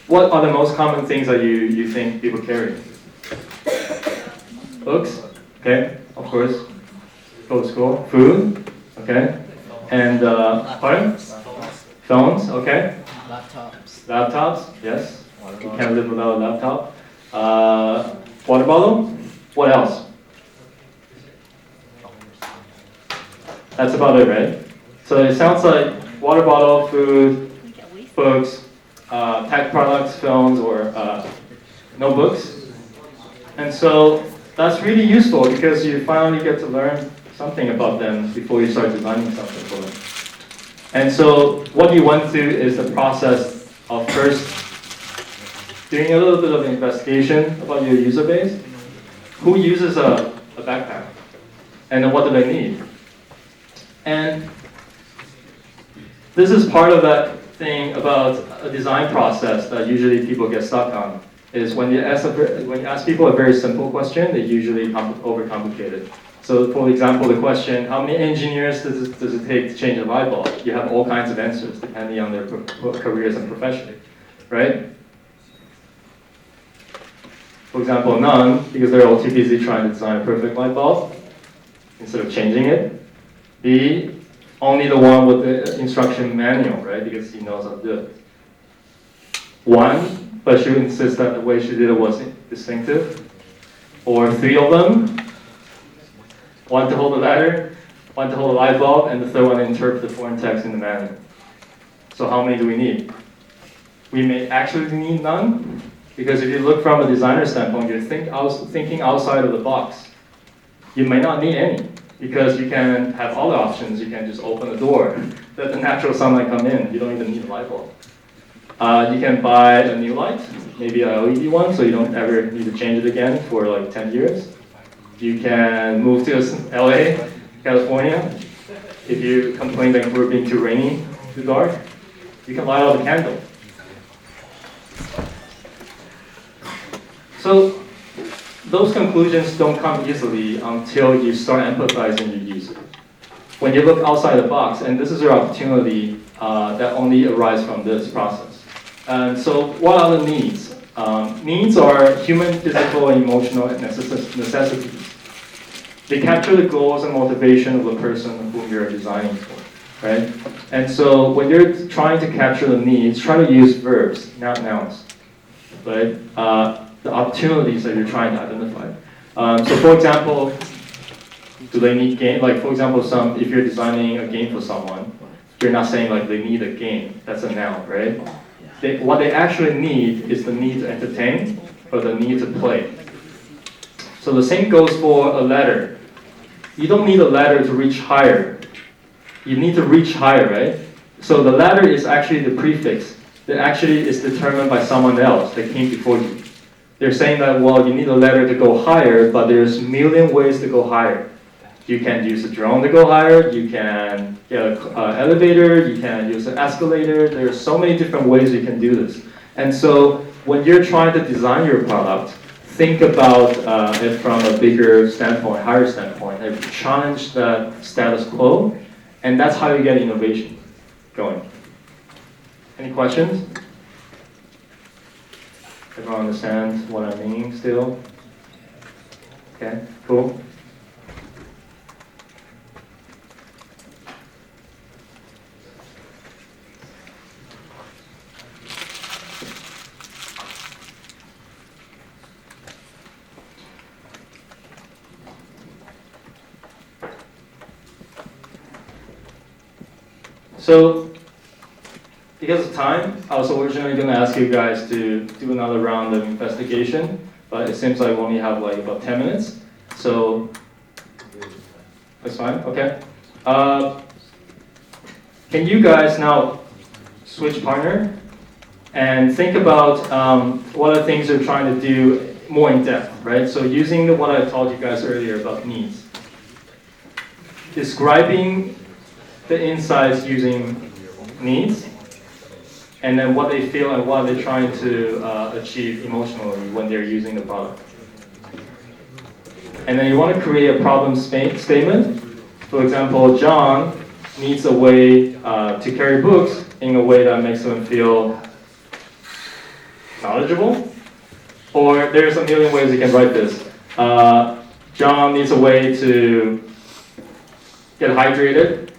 What are the most common things that you think people carry? Books, okay, of course. Go to school. Food, okay. And, pardon? Phones, okay. Laptops, yes. You can't live without a laptop. Water bottle, what else? That's about it, right? So it sounds like water bottle, food, books, tech products, phones, or notebooks. And so that's really useful because you finally get to learn something about them before you start designing something for them. And so what you went through is the process of first doing a little bit of investigation about your user base. Who uses a backpack? And then what do they need? And this is part of that thing about a design process that usually people get stuck on, is when you ask people a very simple question, they usually overcomplicate it. So for example, the question, how many engineers does it take to change a light bulb? You have all kinds of answers depending on their careers and profession, right? For example, none, because they're all too busy trying to design a perfect light bulb instead of changing it. B, only the one with the instruction manual, right? Because he knows how to do it. 1, but she insists that the way she did it was distinctive. Or 3 of them. 1 to hold the ladder, 1 to hold the light bulb, and the 3rd one to interpret the foreign text in the manual. So how many do we need? We may actually need none, because if you look from a designer standpoint, you're thinking outside of the box. You may not need any, because you can have other options. You can just open the door, let the natural sunlight come in. You don't even need a light bulb. You can buy a new light, maybe an LED one, so you don't ever need to change it again for like 10 years. You can move to LA, California. If you complain that we're being too rainy, too dark, you can light up a candle. So those conclusions don't come easily until you start empathizing your user. When you look outside the box, and this is your opportunity that only arises from this process. And so what are the needs? Needs are human, physical, and emotional necessities. They capture the goals and motivation of the person whom you're designing for, right? And so when you're trying to capture the needs, try to use verbs, not nouns, right? The opportunities that you're trying to identify. So for example, do they need game? Like for example, if you're designing a game for someone, you're not saying like they need a game. That's a noun, right? What they actually need is the need to entertain or the need to play. So the same goes for a ladder. You don't need a ladder to reach higher. You need to reach higher, right? So the ladder is actually the prefix that actually is determined by someone else that came before you. They're saying that, well, you need a ladder to go higher, but there's a million ways to go higher. You can use a drone to go higher, you can get an elevator, you can use an escalator. There's so many different ways you can do this. And so when you're trying to design your product, think about it from a bigger standpoint, higher standpoint, and challenge the status quo, and that's how you get innovation going. Any questions? Everyone understands what I mean still? Okay, cool. So, because of time, I was originally going to ask you guys to do another round of investigation, but it seems like we only have like about 10 minutes. So, that's fine, okay. Can you guys now switch partner and think about what are things you're trying to do more in depth, right? So using what I told you guys earlier about needs. Describing the insights using needs, and then what they feel and what they're trying to achieve emotionally when they're using the product. And then you want to create a problem statement. For example, John needs a way to carry books in a way that makes them feel knowledgeable. Or there's a million ways you can write this. John needs a way to get hydrated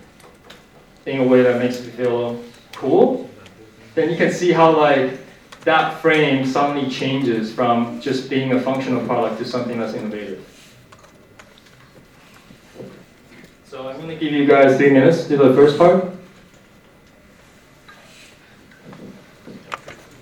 in a way that makes you feel cool. Then you can see how like that frame suddenly changes from just being a functional product to something that's innovative. So I'm going to give you guys 3 minutes to do the first part.